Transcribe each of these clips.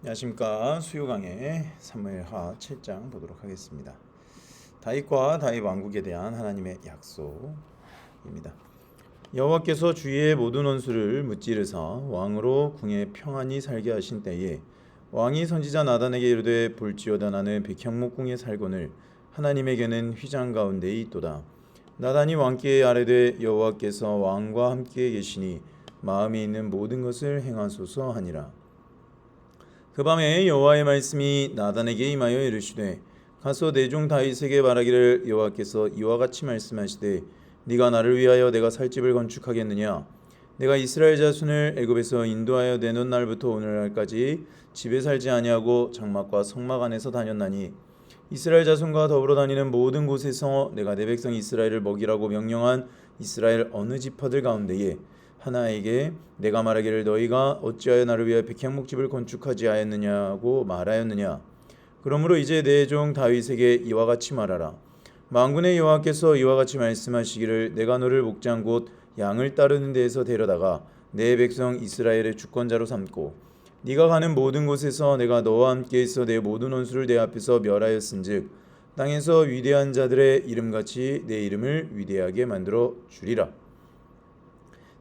안녕하십니까. 수요강의 사무엘하 7장 보도록 하겠습니다. 다윗과 다윗 왕국에 대한 하나님의 약속입니다. 여호와께서 주의 모든 원수를 무찌르사 왕으로 궁에 평안히 살게 하신 때에 왕이 선지자 나단에게 이르되 볼지어다 나는 백향목궁에 살거늘 하나님에게는 휘장 가운데 있도다. 나단이 왕께 아뢰되 여호와께서 왕과 함께 계시니 마음에 있는 모든 것을 행하소서 하니라. 그 밤에 여호와의 말씀이 나단에게 임하여 이르시되 가서 내 종 다윗에게 말하기를 여호와께서 이와 같이 말씀하시되 네가 나를 위하여 내가 살 집을 건축하겠느냐. 내가 이스라엘 자손을 애굽에서 인도하여 내놓은 날부터 오늘날까지 집에 살지 아니하고 장막과 성막 안에서 다녔나니 이스라엘 자손과 더불어 다니는 모든 곳에서 내가 내 백성 이스라엘을 먹이라고 명령한 이스라엘 어느 지파들 가운데에 하나에게 내가 말하기를 너희가 어찌하여 나를 위하여 백향목집을 건축하지 아니하였느냐고 말하였느냐. 그러므로 이제 내 종 다윗에게 이와 같이 말하라. 만군의 여호와께서 이와 같이 말씀하시기를 내가 너를 목장 곧 양을 따르는 데에서 데려다가 내 백성 이스라엘의 주권자로 삼고 네가 가는 모든 곳에서 내가 너와 함께 있어 내 모든 원수를 내 앞에서 멸하였은즉 땅에서 위대한 자들의 이름같이 내 이름을 위대하게 만들어 주리라.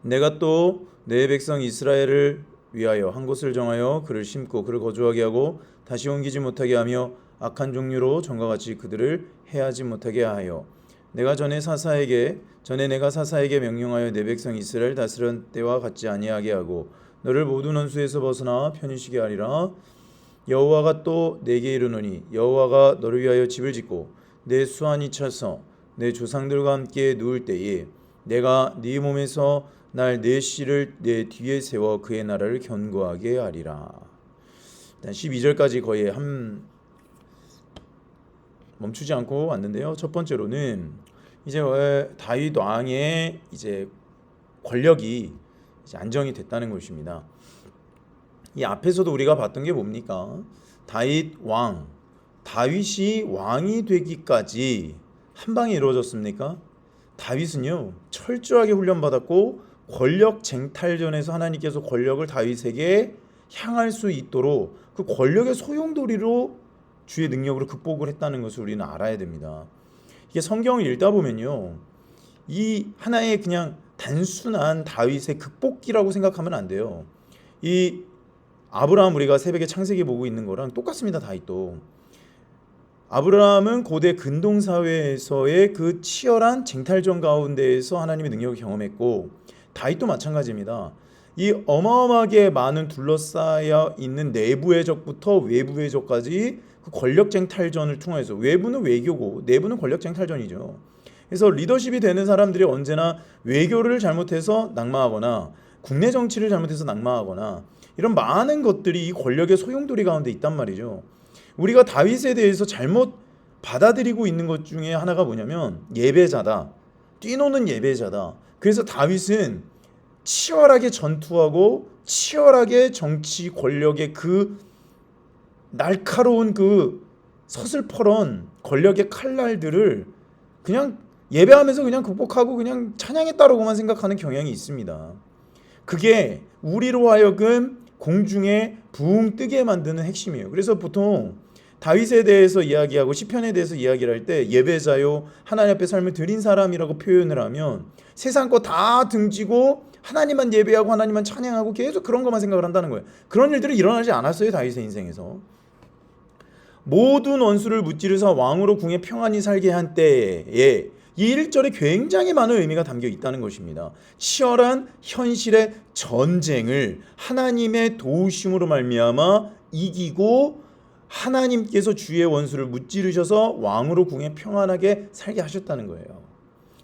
내가 또 내 백성 이스라엘을 위하여 한 곳을 정하여 그를 심고 그를 거주하게 하고 다시 옮기지 못하게 하며 악한 종류로 전과 같이 그들을 해하지 못하게 하여 전에 내가 사사에게 명령하여 내 백성 이스라엘 다스린 때와 같지 아니하게 하고 너를 모든 원수에서 벗어나 편히 쉬게 하리라. 여호와가 또 내게 이르노니 여호와가 너를 위하여 집을 짓고 내 수완이 차서 내 조상들과 함께 누울 때에 내가 네 몸에서 날 내 씨를 내 뒤에 세워 그의 나라를 견고하게 하리라. 일단 12절까지 거의 멈추지 않고 왔는데요. 첫 번째로는 이제 다윗 왕의 이제 권력이 이제 안정이 됐다는 것입니다. 이 앞에서도 우리가 봤던 게 뭡니까? 다윗이 왕이 되기까지 한 방에 이루어졌습니까? 다윗은요 철저하게 훈련받았고 권력 쟁탈전에서 하나님께서 권력을 다윗에게 향할 수 있도록 그 권력의 소용돌이로 주의 능력으로 극복을 했다는 것을 우리는 알아야 됩니다. 이게 성경을 읽다 보면요 이 하나의 그냥 단순한 다윗의 극복기라고 생각하면 안 돼요. 이 아브라함 우리가 새벽에 창세기 보고 있는 거랑 똑같습니다. 다윗도 아브라함은 고대 근동사회에서의 그 치열한 쟁탈전 가운데에서 하나님의 능력을 경험했고 다윗도 마찬가지입니다. 이 어마어마하게 많은 둘러싸여 있는 내부의 적부터 외부의 적까지 그 권력 쟁탈전을 통해서 외부는 외교고 내부는 권력 쟁탈전이죠. 그래서 리더십이 되는 사람들이 언제나 외교를 잘못해서 낙마하거나 국내 정치를 잘못해서 낙마하거나 이런 많은 것들이 이 권력의 소용돌이 가운데 있단 말이죠. 우리가 다윗에 대해서 잘못 받아들이고 있는 것 중에 하나가 뭐냐면 예배자다. 뛰노는 예배자다. 그래서 다윗은 치열하게 전투하고 치열하게 정치 권력의 그 날카로운 그 서슬퍼런 권력의 칼날들을 그냥 예배하면서 그냥 극복하고 그냥 찬양했다라고만 생각하는 경향이 있습니다. 그게 우리로 하여금 공중에 붕 뜨게 만드는 핵심이에요. 그래서 보통 다윗에 대해서 이야기하고 시편에 대해서 이야기를 할 때 예배자요 하나님 앞에 삶을 드린 사람이라고 표현을 하면 세상 거 다 등지고 하나님만 예배하고 하나님만 찬양하고 계속 그런 것만 생각을 한다는 거예요. 그런 일들이 일어나지 않았어요. 다윗의 인생에서. 모든 원수를 무찌르사 왕으로 궁에 평안히 살게 한 때에 이 1절에 굉장히 많은 의미가 담겨 있다는 것입니다. 치열한 현실의 전쟁을 하나님의 도우심으로 말미암아 이기고 하나님께서 주의 원수를 무찌르셔서 왕으로 궁에 평안하게 살게 하셨다는 거예요.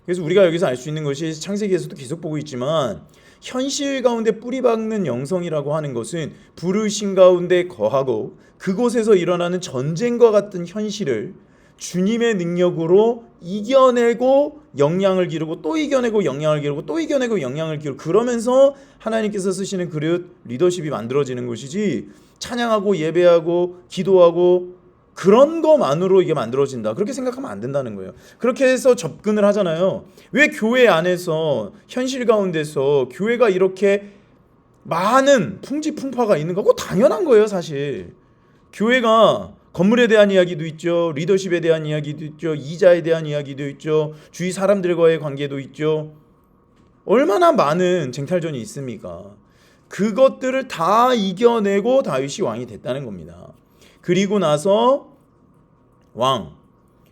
그래서 우리가 여기서 알 수 있는 것이 창세기에서도 계속 보고 있지만 현실 가운데 뿌리박는 영성이라고 하는 것은 부르심 가운데 거하고 그곳에서 일어나는 전쟁과 같은 현실을 주님의 능력으로 이겨내고 영향을 기르고 또 이겨내고 영향을 기르고 또 이겨내고 영향을 기르고 그러면서 하나님께서 쓰시는 그릇 리더십이 만들어지는 것이지 찬양하고 예배하고 기도하고 그런 것만으로 이게 만들어진다 그렇게 생각하면 안 된다는 거예요. 그렇게 해서 접근을 하잖아요. 왜 교회 안에서 현실 가운데서 교회가 이렇게 많은 풍지풍파가 있는 거고 당연한 거예요, 사실. 교회가 건물에 대한 이야기도 있죠. 리더십에 대한 이야기도 있죠. 이자에 대한 이야기도 있죠. 주위 사람들과의 관계도 있죠. 얼마나 많은 쟁탈전이 있습니까? 그것들을 다 이겨내고 다윗이 왕이 됐다는 겁니다. 그리고 나서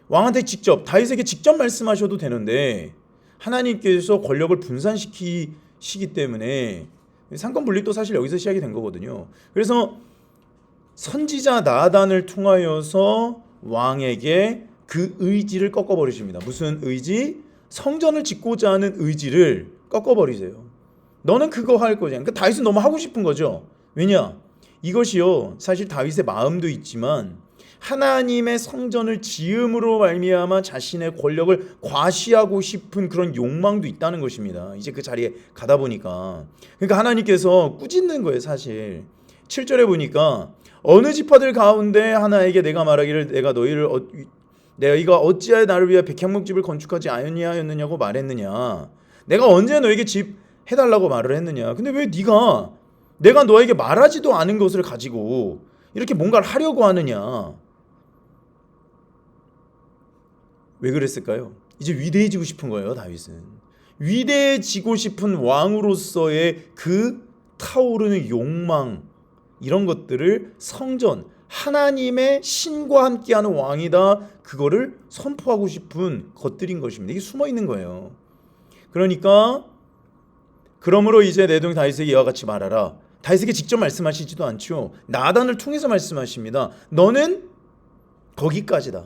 왕한테 직접, 다윗에게 직접 말씀하셔도 되는데 하나님께서 권력을 분산시키시기 때문에 상권 분립도 사실 여기서 시작이 된 거거든요. 그래서 선지자 나단을 통하여서 왕에게 그 의지를 꺾어버리십니다. 무슨 의지? 성전을 짓고자 하는 의지를 꺾어버리세요. 너는 그거 할 거냐. 그러니까 다윗은 너무 하고 싶은 거죠. 왜냐? 이것이요, 사실 다윗의 마음도 있지만 하나님의 성전을 지음으로 말미암아 자신의 권력을 과시하고 싶은 그런 욕망도 있다는 것입니다. 이제 그 자리에 가다 보니까. 그러니까 하나님께서 꾸짖는 거예요, 사실. 7절에 보니까 어느 지파들 가운데 하나에게 내가 말하기를 너희가 어찌하여 나를 위하여 백향목집을 건축하지 아니하였느냐고 말했느냐. 내가 언제 너에게 집 해달라고 말을 했느냐. 근데 왜 내가 너에게 말하지도 않은 것을 가지고 이렇게 뭔가를 하려고 하느냐. 왜 그랬을까요? 이제 위대해지고 싶은 거예요, 다윗은. 위대해지고 싶은 왕으로서의 그 타오르는 욕망, 이런 것들을 성전, 하나님의 신과 함께하는 왕이다, 그거를 선포하고 싶은 것들인 것입니다. 이게 숨어 있는 거예요. 그러니까 그러므로 이제 내 종 다윗에게 이와 같이 말하라. 다윗에게 직접 말씀하시지도 않죠. 나단을 통해서 말씀하십니다. 너는 거기까지다.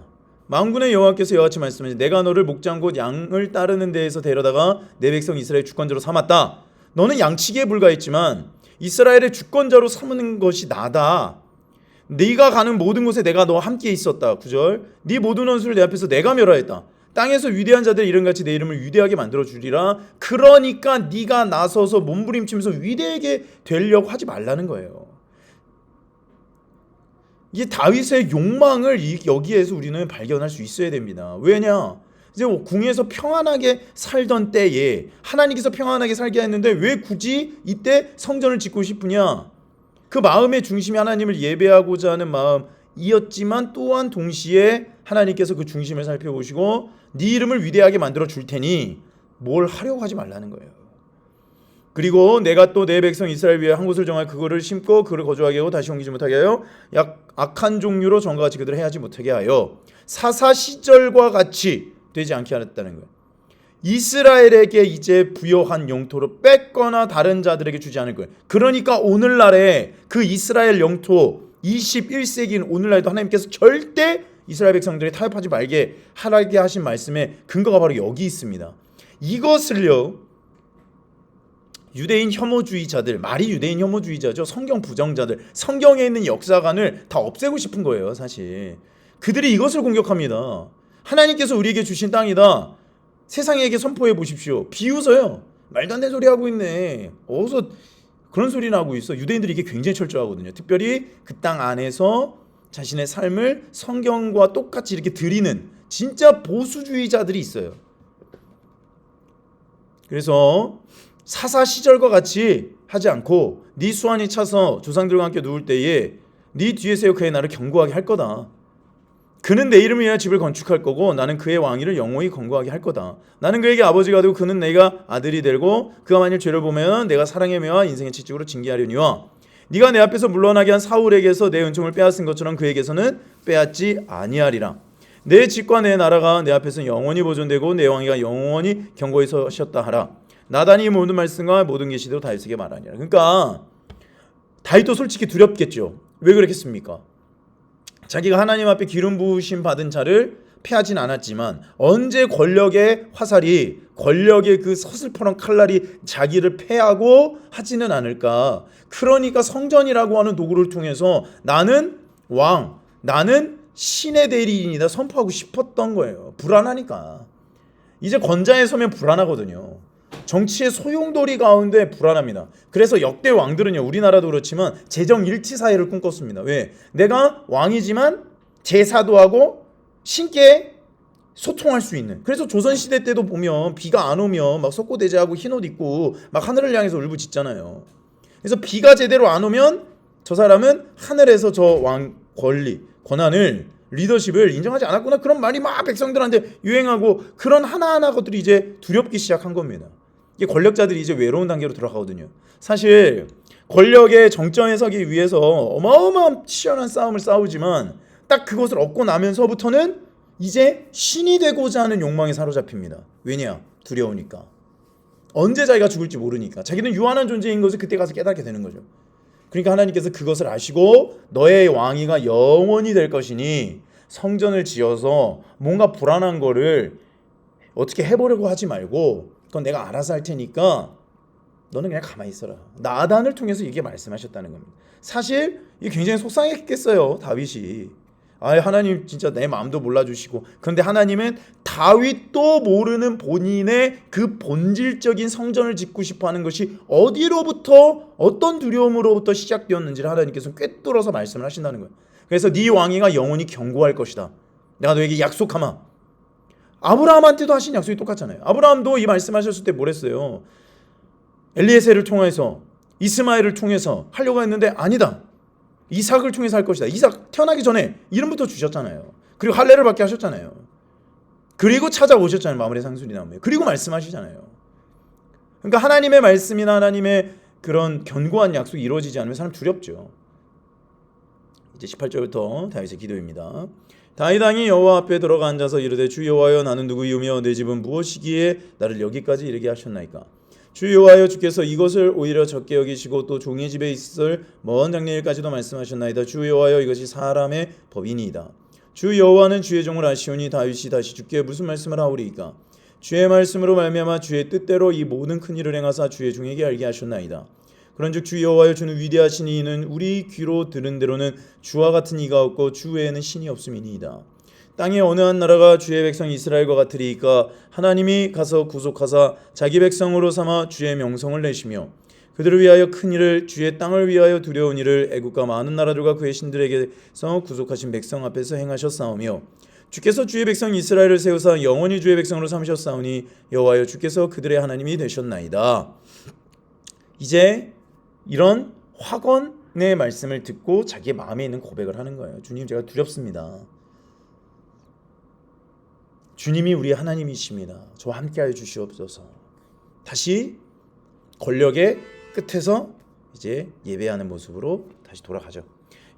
만군의 여호와께서 이와 같이 말씀하시니 내가 너를 목장 곧 양을 따르는 데에서 데려다가 내 백성 이스라엘 주권자로 삼았다. 너는 양치기에 불과했지만 이스라엘의 주권자로 삼는 것이 나다. 네가 가는 모든 곳에 내가 너와 함께 있었다. 9절. 네 모든 원수를 내 앞에서 내가 멸하였다. 땅에서 위대한 자들 이름같이 내 이름을 위대하게 만들어 주리라. 그러니까 네가 나서서 몸부림치면서 위대하게 되려고 하지 말라는 거예요. 이 다윗의 욕망을 여기에서 우리는 발견할 수 있어야 됩니다. 왜냐? 이제 궁에서 평안하게 살던 때에 하나님께서 평안하게 살게 했는데 왜 굳이 이때 성전을 짓고 싶으냐? 그 마음의 중심이 하나님을 예배하고자 하는 마음이었지만 또한 동시에 하나님께서 그 중심을 살펴보시고 네 이름을 위대하게 만들어 줄 테니 뭘 하려고 하지 말라는 거예요. 그리고 내가 또 내 백성 이스라엘 위에 한 곳을 정하여 그거를 심고 그를 거주하게 하고 다시 옮기지 못하게 하여 악한 종류로 전과 같이 그들을 해하지 못하게 하여 사사 시절과 같이 되지 않게 하였다는 거예요. 이스라엘에게 이제 부여한 영토를 뺏거나 다른 자들에게 주지 않을 거예요. 그러니까 오늘날에 그 이스라엘 영토 21세기인 오늘날에도 하나님께서 절대 이스라엘 백성들이 타협하지 말게 하라게 하신 말씀의 근거가 바로 여기 있습니다. 이것을요, 유대인 혐오주의자들, 말이 유대인 혐오주의자죠. 성경 부정자들, 성경에 있는 역사관을 다 없애고 싶은 거예요, 사실. 그들이 이것을 공격합니다. 하나님께서 우리에게 주신 땅이다. 세상에게 선포해 보십시오. 비웃어요. 말도 안 되는 소리 하고 있네. 어디서 그런 소리나 하고 있어. 유대인들이 이게 굉장히 철저하거든요. 특별히 그 땅 안에서 자신의 삶을 성경과 똑같이 이렇게 드리는 진짜 보수주의자들이 있어요. 그래서 사사 시절과 같이 하지 않고 네 수완이 차서 조상들과 함께 누울 때에 네 뒤에 세워 그의 나를 견고하게 할 거다. 그는 내 이름을 위하여 집을 건축할 거고 나는 그의 왕위를 영원히 건고하게 할 거다. 나는 그에게 아버지가 되고 그는 내가 아들이 되고 그가 만일 죄를 보면 내가 사랑의 매와 인생의 채찍으로 징계하려니와 네가 내 앞에서 물러나게 한 사울에게서 내 은총을 빼앗은 것처럼 그에게서는 빼앗지 아니하리라. 내 집과 내 나라가 내 앞에서 영원히 보존되고 내 왕위가 영원히 견고히 서셨다 하라. 나단이 모든 말씀과 모든 계시대로 다윗에게 말하니라. 그러니까 다윗도 솔직히 두렵겠죠. 왜 그렇겠습니까? 자기가 하나님 앞에 기름 부으심 받은 자를 패하진 않았지만 언제 권력의 화살이, 권력의 그 서슬퍼런 칼날이 자기를 패하고 하지는 않을까. 그러니까 성전이라고 하는 도구를 통해서 나는 왕, 나는 신의 대리인이다 선포하고 싶었던 거예요. 불안하니까. 이제 권좌에 서면 불안하거든요. 정치의 소용돌이 가운데 불안합니다. 그래서 역대 왕들은요, 우리나라도 그렇지만 재정일치 사회를 꿈꿨습니다. 왜? 내가 왕이지만 제사도 하고 신께 소통할 수 있는. 그래서 조선시대 때도 보면 비가 안 오면 막 석고대제하고 흰옷 입고 막 하늘을 향해서 울부짖잖아요. 그래서 비가 제대로 안 오면 저 사람은 하늘에서 저 왕 권리, 권한을, 리더십을 인정하지 않았구나. 그런 말이 막 백성들한테 유행하고 그런 하나하나 것들이 이제 두렵기 시작한 겁니다. 이게 권력자들이 이제 외로운 단계로 들어가거든요. 사실 권력의 정점에 서기 위해서 어마어마한 치열한 싸움을 싸우지만 딱 그것을 얻고 나면서부터는 이제 신이 되고자 하는 욕망에 사로잡힙니다. 왜냐? 두려우니까. 언제 자기가 죽을지 모르니까. 자기는 유한한 존재인 것을 그때 가서 깨닫게 되는 거죠. 그러니까 하나님께서 그것을 아시고 너의 왕위가 영원히 될 것이니 성전을 지어서 뭔가 불안한 거를 어떻게 해보려고 하지 말고 그건 내가 알아서 할 테니까 너는 그냥 가만히 있어라. 나단을 통해서 이게 말씀하셨다는 겁니다. 사실 이게 굉장히 속상했겠어요. 다윗이. 하나님 진짜 내 마음도 몰라주시고. 그런데 하나님은 다윗도 모르는 본인의 그 본질적인 성전을 짓고 싶어하는 것이 어디로부터 어떤 두려움으로부터 시작되었는지를 하나님께서는 꿰뚫어서 말씀을 하신다는 거예요. 그래서 네 왕위가 영원히 견고할 것이다. 내가 너에게 약속하마. 아브라함한테도 하신 약속이 똑같잖아요. 아브라함도 이 말씀하셨을 때 뭐랬어요? 엘리에셀을 통해서 이스마엘을 통해서 하려고 했는데 아니다. 이삭을 통해서 할 것이다. 이삭 태어나기 전에 이름부터 주셨잖아요. 그리고 할례를 받게 하셨잖아요. 그리고 찾아오셨잖아요. 마므레 상술이 나오면. 그리고 말씀하시잖아요. 그러니까 하나님의 말씀이나 하나님의 그런 견고한 약속이 이루어지지 않으면 사람 두렵죠. 이제 18절부터 다윗의 기도입니다. 다윗 왕이 여호와 앞에 들어가 앉아서 이르되 주 여호와여 나는 누구이오며 내 집은 무엇이기에 나를 여기까지 이르게 하셨나이까. 주 여호와여 주께서 이것을 오히려 적게 여기시고 또 종의 집에 있을 먼 장래일까지도 말씀하셨나이다. 주 여호와여 이것이 사람의 법이니이다. 주 여호와는 주의 종을 아시오니 다윗이 다시 주께 무슨 말씀을 하오리이까. 주의 말씀으로 말미암아 주의 뜻대로 이 모든 큰 일을 행하사 주의 종에게 알게 하셨나이다. 그런즉 주 여호와여 주는 위대하시니 이는 우리 귀로 들은 대로는 주와 같은 이가 없고 주 외에는 신이 없음이니이다. 땅의 어느 한 나라가 주의 백성 이스라엘과 같으리이까. 하나님이 가서 구속하사 자기 백성으로 삼아 주의 명성을 내시며 그들을 위하여 큰 일을 주의 땅을 위하여 두려운 일을 애국과 많은 나라들과 그의 신들에게서 구속하신 백성 앞에서 행하셨사오며 주께서 주의 백성 이스라엘을 세우사 영원히 주의 백성으로 삼으셨사오니 여호와여 주께서 그들의 하나님이 되셨나이다. 이제 이런 확언의 말씀을 듣고 자기의 마음에 있는 고백을 하는 거예요. 주님 제가 두렵습니다. 주님이 우리 하나님이십니다. 저와 함께하여 주시옵소서. 다시 권력의 끝에서 이제 예배하는 모습으로 다시 돌아가죠.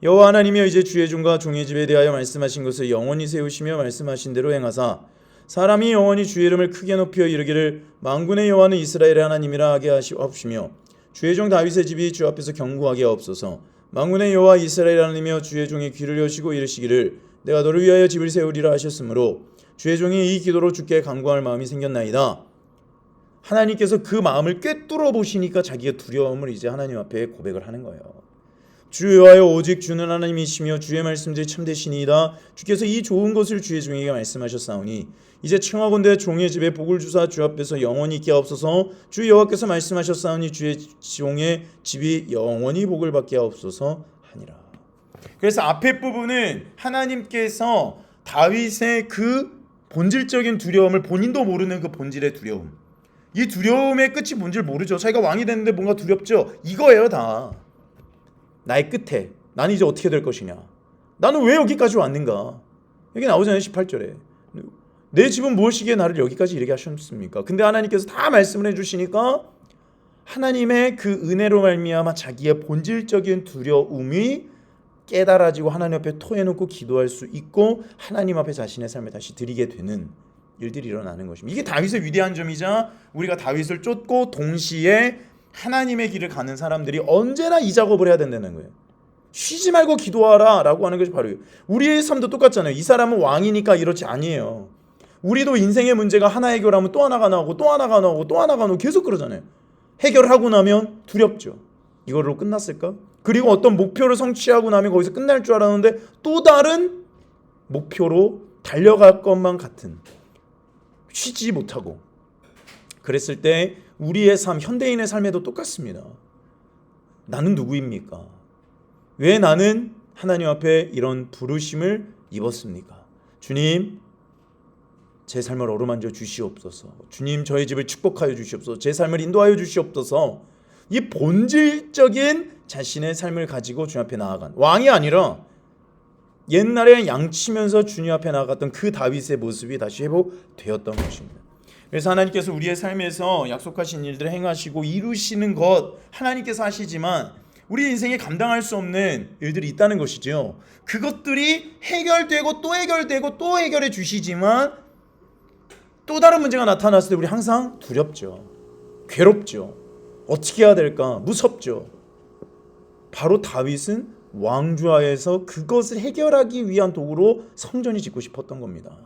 여호와 하나님이여 이제 주의 종과 종의 집에 대하여 말씀하신 것을 영원히 세우시며 말씀하신 대로 행하사 사람이 영원히 주의 이름을 크게 높여 이르기를 만군의 여호와는 이스라엘의 하나님이라 하게 하옵시며 주의 종 다윗의 집이 주 앞에서 견고하게 하옵소서. 만군의 여호와 이스라엘 하나님이여 주의 종의 귀를 여시고 이르시기를 내가 너를 위하여 집을 세우리라 하셨으므로 주의 종이 이 기도로 주께 간구할 마음이 생겼나이다. 하나님께서 그 마음을 꿰뚫어 보시니까 자기가 두려움을 이제 하나님 앞에 고백을 하는 거예요. 주 여호와여 오직 주는 하나님이시며 주의 말씀들이 참되시니이다. 주께서 이 좋은 것을 주의 종에게 말씀하셨사오니 이제 청하건대 종의 집에 복을 주사 주 앞에서 영원히 있게 하옵소서. 주 여호와께서 말씀하셨사오니 주의 종의 집이 영원히 복을 받게 하옵소서 하니라. 그래서 앞에 부분은 하나님께서 다윗의 그 본질적인 두려움을 본인도 모르는 그 본질의 두려움, 이 두려움의 끝이 뭔지 모르죠. 자기가 왕이 됐는데 뭔가 두렵죠. 이거예요 다. 나의 끝에 나는 이제 어떻게 될 것이냐, 나는 왜 여기까지 왔는가. 여기 나오잖아요. 18절에 내 집은 무엇이기에 나를 여기까지 이르게 하셨습니까. 근데 하나님께서 다 말씀을 해주시니까 하나님의 그 은혜로 말미암아 자기의 본질적인 두려움이 깨달아지고 하나님 앞에 토해놓고 기도할 수 있고 하나님 앞에 자신의 삶을 다시 드리게 되는 일들이 일어나는 것입니다. 이게 다윗의 위대한 점이자 우리가 다윗을 쫓고 동시에 하나님의 길을 가는 사람들이 언제나 이 작업을 해야 된다는 거예요. 쉬지 말고 기도하라 라고 하는 것이 바로 우리의 삶도 똑같잖아요. 이 사람은 왕이니까 이렇지 아니에요. 우리도 인생의 문제가 하나 해결하면 또 하나가 나오고 또 하나가 나오고 또 하나가 나오고 계속 그러잖아요. 해결하고 나면 두렵죠. 이걸로 끝났을까? 그리고 어떤 목표를 성취하고 나면 거기서 끝날 줄 알았는데 또 다른 목표로 달려갈 것만 같은, 쉬지 못하고 그랬을 때 우리의 삶, 현대인의 삶에도 똑같습니다. 나는 누구입니까? 왜 나는 하나님 앞에 이런 부르심을 입었습니까? 주님, 제 삶을 어루만져 주시옵소서. 주님, 저희 집을 축복하여 주시옵소서. 제 삶을 인도하여 주시옵소서. 이 본질적인 자신의 삶을 가지고 주님 앞에 나아간 왕이 아니라 옛날에 양치면서 주님 앞에 나아갔던 그 다윗의 모습이 다시 회복되었던 것입니다. 그래서 하나님께서 우리의 삶에서 약속하신 일들을 행하시고 이루시는 것 하나님께서 하시지만 우리 인생에 감당할 수 없는 일들이 있다는 것이죠. 그것들이 해결되고 또 해결되고 또 해결해 주시지만 또 다른 문제가 나타났을 때 우리 항상 두렵죠. 괴롭죠. 어떻게 해야 될까? 무섭죠. 바로 다윗은 왕좌에서 그것을 해결하기 위한 도구로 성전이 짓고 싶었던 겁니다.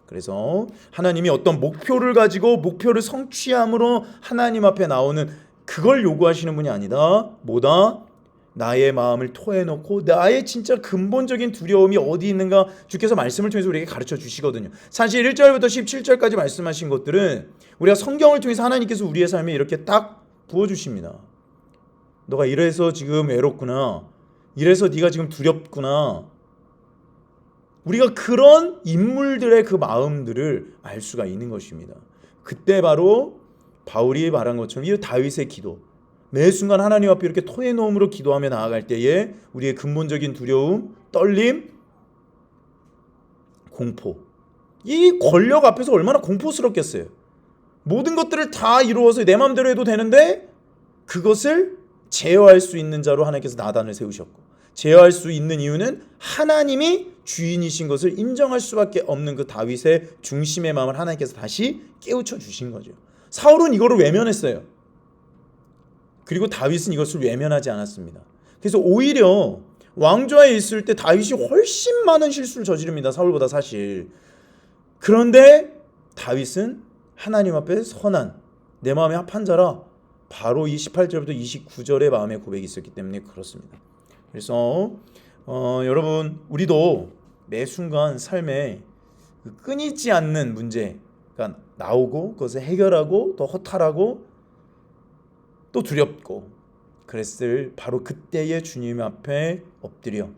그래서 하나님이 어떤 목표를 가지고 목표를 성취함으로 하나님 앞에 나오는 그걸 요구하시는 분이 아니다. 뭐다? 나의 마음을 토해놓고 나의 진짜 근본적인 두려움이 어디 있는가 주께서 말씀을 통해서 우리에게 가르쳐 주시거든요. 사실 1절부터 17절까지 말씀하신 것들은 우리가 성경을 통해서 하나님께서 우리의 삶에 이렇게 딱 부어주십니다. 너가 이래서 지금 외롭구나. 이래서 네가 지금 두렵구나. 우리가 그런 인물들의 그 마음들을 알 수가 있는 것입니다. 그때 바로 바울이 말한 것처럼 이 다윗의 기도, 매 순간 하나님 앞에 이렇게 토해놓음으로 기도하며 나아갈 때에 우리의 근본적인 두려움, 떨림, 공포, 이 권력 앞에서 얼마나 공포스럽겠어요. 모든 것들을 다 이루어서 내 마음대로 해도 되는데 그것을 제어할 수 있는 자로 하나님께서 나단을 세우셨고, 제어할 수 있는 이유는 하나님이 주인이신 것을 인정할 수밖에 없는 그 다윗의 중심의 마음을 하나님께서 다시 깨우쳐 주신 거죠. 사울은 이거를 외면했어요. 그리고 다윗은 이것을 외면하지 않았습니다. 그래서 오히려 왕좌에 있을 때 다윗이 훨씬 많은 실수를 저지릅니다. 사울보다 사실. 그런데 다윗은 하나님 앞에 선한 내 마음에 합한 자라 바로 이 18절부터 29절의 마음의 고백이 있었기 때문에 그렇습니다. 그래서 여러분 우리도 매 순간 삶에 끊이지 않는 문제가 나오고 그것을 해결하고 또 허탈하고 또 두렵고 그랬을 바로 그때의 주님 앞에 엎드려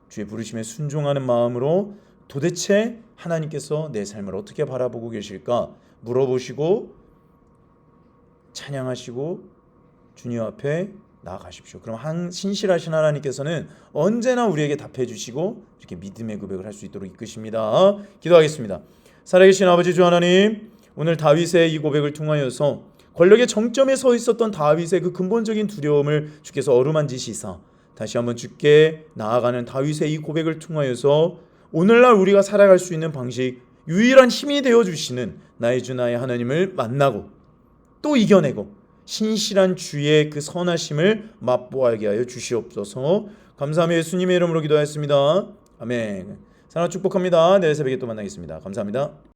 주의 부르심에 순종하는 마음으로 도대체 하나님께서 내 삶을 어떻게 바라보고 계실까 물어보시고 찬양하시고 주님 앞에 나아가십시오. 그럼 신실하신 하나님께서는 언제나 우리에게 답해 주시고 이렇게 믿음의 고백을 할 수 있도록 이끄십니다. 기도하겠습니다. 살아계신 아버지 주 하나님, 오늘 다윗의 이 고백을 통하여서 권력의 정점에 서 있었던 다윗의 그 근본적인 두려움을 주께서 어루만지시사 다시 한번 주께 나아가는 다윗의 이 고백을 통하여서 오늘날 우리가 살아갈 수 있는 방식, 유일한 힘이 되어주시는 나의 주 나의 하나님을 만나고 또 이겨내고 신실한 주의 그 선하심을 맛보아게 하여 주시옵소서. 감사하며 예수님의 이름으로 기도하였습니다. 아멘. 사랑과 축복합니다. 내일 새벽에 또 만나겠습니다. 감사합니다.